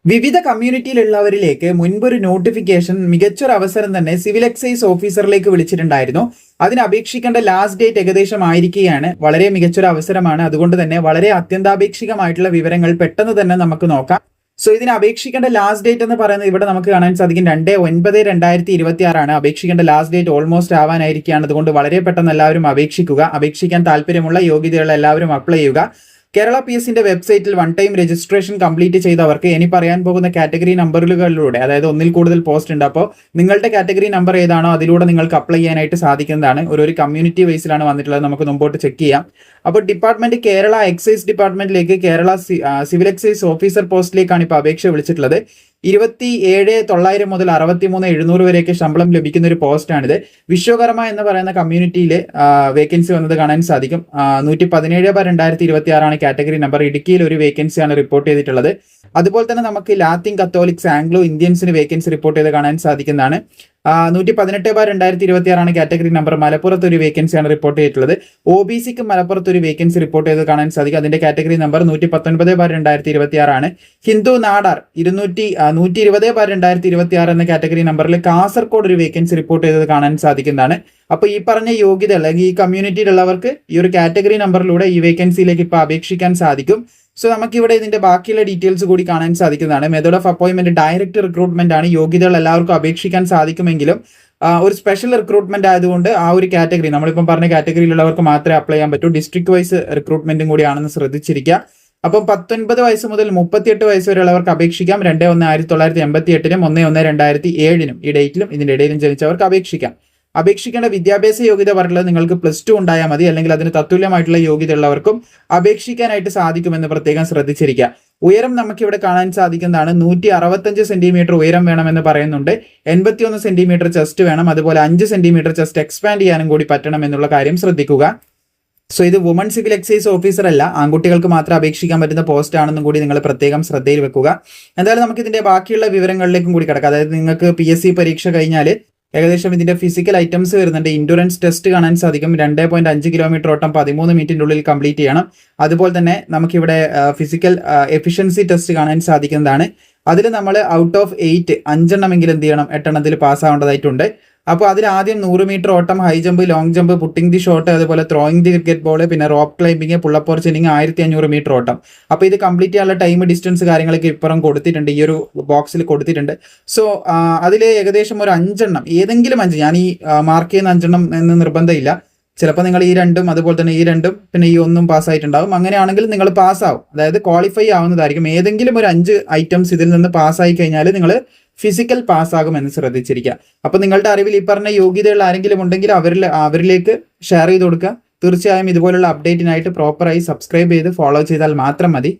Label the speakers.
Speaker 1: വിവിധ കമ്മ്യൂണിറ്റിയിലുള്ളവരിലേക്ക് മുൻപൊരു നോട്ടിഫിക്കേഷൻ മികച്ചൊരു അവസരം തന്നെ സിവിൽ എക്സൈസ് ഓഫീസറിലേക്ക് വിളിച്ചിട്ടുണ്ടായിരുന്നു. അതിന് അപേക്ഷിക്കേണ്ട ലാസ്റ്റ് ഡേറ്റ് ഏകദേശം ആയിരിക്കുകയാണ്. വളരെ മികച്ചൊരു അവസരമാണ്. അതുകൊണ്ട് തന്നെ വളരെ അത്യന്താപേക്ഷികമായിട്ടുള്ള വിവരങ്ങൾ പെട്ടെന്ന് തന്നെ നമുക്ക് നോക്കാം. സോ ഇതിന് അപേക്ഷിക്കേണ്ട ലാസ്റ്റ് ഡേറ്റ് എന്ന് പറയുന്നത് ഇവിടെ നമുക്ക് കാണാൻ സാധിക്കും 2/9/2026 അപേക്ഷിക്കേണ്ട ലാസ്റ്റ് ഡേറ്റ് ഓൾമോസ്റ്റ് ആവാനായിരിക്കുകയാണ്. അതുകൊണ്ട് വളരെ പെട്ടെന്ന് എല്ലാവരും അപേക്ഷിക്കുക. അപേക്ഷിക്കാൻ താല്പര്യമുള്ള യോഗ്യതയുള്ള എല്ലാവരും അപ്ലൈ ചെയ്യുക. കേരള PSന്റെ വെബ്സൈറ്റിൽ വൺ ടൈം രജിസ്ട്രേഷൻ കംപ്ലീറ്റ് ചെയ്തവർക്ക് ഇനി പറയാൻ പോകുന്ന കാറ്റഗറി നമ്പറുകളിലൂടെ, അതായത് ഒന്നിൽ കൂടുതൽ പോസ്റ്റ് ഉണ്ട്, അപ്പോൾ നിങ്ങളുടെ കാറ്റഗറി നമ്പർ ഏതാണോ അതിലൂടെ നിങ്ങൾക്ക് അപ്ലൈ ചെയ്യാനായിട്ട് സാധിക്കുന്നതാണ്. ഒരു കമ്മ്യൂണിറ്റി വൈസിലാണ് വന്നിട്ടുള്ളത്. നമുക്ക് മുമ്പോട്ട് ചെക്ക് ചെയ്യാം. അപ്പോൾ ഡിപ്പാർട്ട്മെന്റ് കേരള എക്സൈസ് ഡിപ്പാർട്ട്മെന്റിലേക്ക് കേരള സിവിൽ എക്സൈസ് ഓഫീസർ പോസ്റ്റിലേക്കാണ് ഇപ്പോൾ അപേക്ഷ വിളിച്ചിട്ടുള്ളത്. 27,900 മുതൽ 63,700 വരെയൊക്കെ ശമ്പളം ലഭിക്കുന്ന ഒരു പോസ്റ്റാണിത്. വിശ്വകർമ്മ എന്ന് പറയുന്ന കമ്മ്യൂണിറ്റിയിൽ വേക്കൻസി വന്നത് കാണാൻ സാധിക്കും. 117/2026 കാറ്റഗറി നമ്പർ. ഇടുക്കിയിൽ ഒരു വേക്കൻസിയാണ് റിപ്പോർട്ട് ചെയ്തിട്ടുള്ളത്. അതുപോലെ തന്നെ നമുക്ക് ലാത്തിൻ കത്തോലിക്സ് ആംഗ്ലോ ഇന്ത്യൻസിന് വേക്കൻസി റിപ്പോർട്ട് ചെയ്ത് കാണാൻ സാധിക്കുന്നതാണ്. 118/2026 കാറ്റഗറി നമ്പർ. മലപ്പുറത്ത് ഒരു വേക്കൻസിയാണ് റിപ്പോർട്ട് ചെയ്തിട്ടുള്ളത്. OBCക്ക് മലപ്പുറത്ത് ഒരു വേക്കൻസി റിപ്പോർട്ട് ചെയ്ത് കാണാൻ സാധിക്കും. അതിന്റെ കാറ്റഗറി നമ്പർ 119/2026 ഹിന്ദു നാടാർ 120/2026 എന്ന കാറ്റഗറി നമ്പറിൽ കാസർഗോഡ് ഒരു വേക്കൻസി റിപ്പോർട്ട് ചെയ്തത് കാണാൻ സാധിക്കുന്നതാണ്. അപ്പൊ ഈ പറഞ്ഞ യോഗ്യത അല്ലെങ്കിൽ ഈ കമ്മ്യൂണിറ്റിയിലുള്ളവർക്ക് ഈ ഒരു കാറ്റഗറി നമ്പറിലൂടെ ഈ വേക്കൻസിയിലേക്ക് ഇപ്പൊ അപേക്ഷിക്കാൻ സാധിക്കും. സോ നമുക്കിവിടെ ഇതിന്റെ ബാക്കിയുള്ള ഡീറ്റെയിൽസ് കൂടി കാണാൻ സാധിക്കുന്നതാണ്. Method of appointment direct recruitment ആണ്. യോഗ്യതകൾ എല്ലാവർക്കും അപേക്ഷിക്കാൻ സാധിക്കുമെങ്കിലും ഒരു സ്പെഷ്യൽ റിക്രൂട്ട്മെന്റ് ആയതുകൊണ്ട് ആ ഒരു കാറ്റഗറി, നമ്മളിപ്പം പറഞ്ഞ കാറ്റഗറിയിലുള്ളവർക്ക് മാത്രമേ അപ്ലൈ ചെയ്യാൻ പറ്റൂ. ഡിസ്ട്രിക്ട് വൈസ് റിക്രൂട്ട്മെന്റും കൂടിയാണെന്ന് ശ്രദ്ധിച്ചിരിക്കുക. അപ്പം 19 വയസ്സ് മുതൽ 38 വയസ്സ് വരെയുള്ളവർക്ക് അപേക്ഷിക്കാം. 2/1/1988 1/1/2007 ഈ ഡേറ്റിലും ഇതിന്റെ ഇടയിലും ജനിച്ചവർക്ക് അപേക്ഷിക്കാം. അപേക്ഷിക്കേണ്ട വിദ്യാഭ്യാസ യോഗ്യത പറഞ്ഞത് നിങ്ങൾക്ക് +2 ഉണ്ടായാൽ മതി, അല്ലെങ്കിൽ അതിന് തത്തുല്യമായിട്ടുള്ള യോഗ്യത ഉള്ളവർക്കും അപേക്ഷിക്കാനായിട്ട് സാധിക്കുമെന്ന് പ്രത്യേകം ശ്രദ്ധിച്ചിരിക്കുക. ഉയരം നമുക്കിവിടെ കാണാൻ സാധിക്കുന്നതാണ്. 165 സെന്റിമീറ്റർ ഉയരം വേണമെന്ന് പറയുന്നുണ്ട്. 81 സെന്റിമീറ്റർ ചെസ്റ്റ് വേണം. അതുപോലെ 5 സെന്റിമീറ്റർ ചെസ്റ്റ് എക്സ്പാൻഡ് ചെയ്യാനും കൂടി പറ്റണം എന്നുള്ള കാര്യം ശ്രദ്ധിക്കുക. സോ ഇത് വുമൺ സിവിൽ എക്സൈസ് ഓഫീസർ അല്ല, ആൺകുട്ടികൾക്ക് മാത്രം അപേക്ഷിക്കാൻ പറ്റുന്ന പോസ്റ്റ് ആണെന്നും കൂടി നിങ്ങൾ പ്രത്യേകം ശ്രദ്ധയിൽ വെക്കുക. എന്തായാലും നമുക്ക് ഇതിന്റെ ബാക്കിയുള്ള വിവരങ്ങളിലേക്കും കൂടി കിടക്കാം. അതായത് നിങ്ങൾക്ക് PSC പരീക്ഷ കഴിഞ്ഞാൽ ഏകദേശം ഇതിന്റെ ഫിസിക്കൽ ഐറ്റംസ് വരുന്നുണ്ട്. ഇൻഡുറൻസ് ടെസ്റ്റ് കാണാൻ സാധിക്കും. 2.5 കിലോമീറ്റർ ഓട്ടം 13 മിനിറ്റിന്റെ ഉള്ളിൽ കംപ്ലീറ്റ് ചെയ്യണം. അതുപോലെ തന്നെ നമുക്കിവിടെ ഫിസിക്കൽ എഫിഷ്യൻസി ടെസ്റ്റ് കാണാൻ സാധിക്കുന്നതാണ്. അതിൽ നമ്മൾ ഔട്ട് ഓഫ് 8 5എണ്ണമെങ്കിലും എന്ത് ചെയ്യണം, 8 എണ്ണത്തിൽ പാസ്സാവേണ്ടതായിട്ടുണ്ട്. അപ്പോൾ അതിൽ ആദ്യം 100 മീറ്റർ ഓട്ടം, high jump, long jump, putting the shot, അതുപോലെ ത്രോയിങ് ദി ക്രിക്കറ്റ് ബോൾ, പിന്നെ rope climbing, pullup or chinning 1500 metre ഓട്ടം. അപ്പോൾ ഇത് കംപ്ലീറ്റ് ചെയ്യാനുള്ള ടൈം, ഡിസ്റ്റൻസ് കാര്യങ്ങളൊക്കെ ഇപ്പുറം കൊടുത്തിട്ടുണ്ട്, ഈ ഒരു ബോക്സിൽ കൊടുത്തിട്ടുണ്ട്. സോ അതിൽ ഏകദേശം ഒരു 5 എണ്ണം, ഏതെങ്കിലും 5, ഞാൻ ഈ മാർക്ക് ചെയ്യുന്ന 5 എണ്ണം എന്ന് നിർബന്ധമില്ല. ചിലപ്പോൾ നിങ്ങൾ ഈ 2ഉം അതുപോലെ തന്നെ ഈ 2ഉം പിന്നെ ഈ 1ഉം പാസ്സായിട്ടുണ്ടാവും. അങ്ങനെയാണെങ്കിൽ നിങ്ങൾ പാസ്സാവും, അതായത് ക്വാളിഫൈ ആവുന്നതായിരിക്കും. ഏതെങ്കിലും ഒരു 5 ഐറ്റംസ് ഇതിൽ നിന്ന് പാസ്സായി കഴിഞ്ഞാൽ നിങ്ങൾ ഫിസിക്കൽ പാസ്സാകുമെന്ന് ശ്രദ്ധിച്ചിരിക്കുക. അപ്പൊ നിങ്ങളുടെ അറിവിൽ ഈ പറഞ്ഞ യോഗ്യതകൾ ആരെങ്കിലും ഉണ്ടെങ്കിൽ അവരിലേക്ക് ഷെയർ ചെയ്ത് കൊടുക്കുക. തീർച്ചയായും ഇതുപോലുള്ള അപ്ഡേറ്റിനായിട്ട് പ്രോപ്പറായി സബ്സ്ക്രൈബ് ചെയ്ത് ഫോളോ ചെയ്താൽ മാത്രം മതി.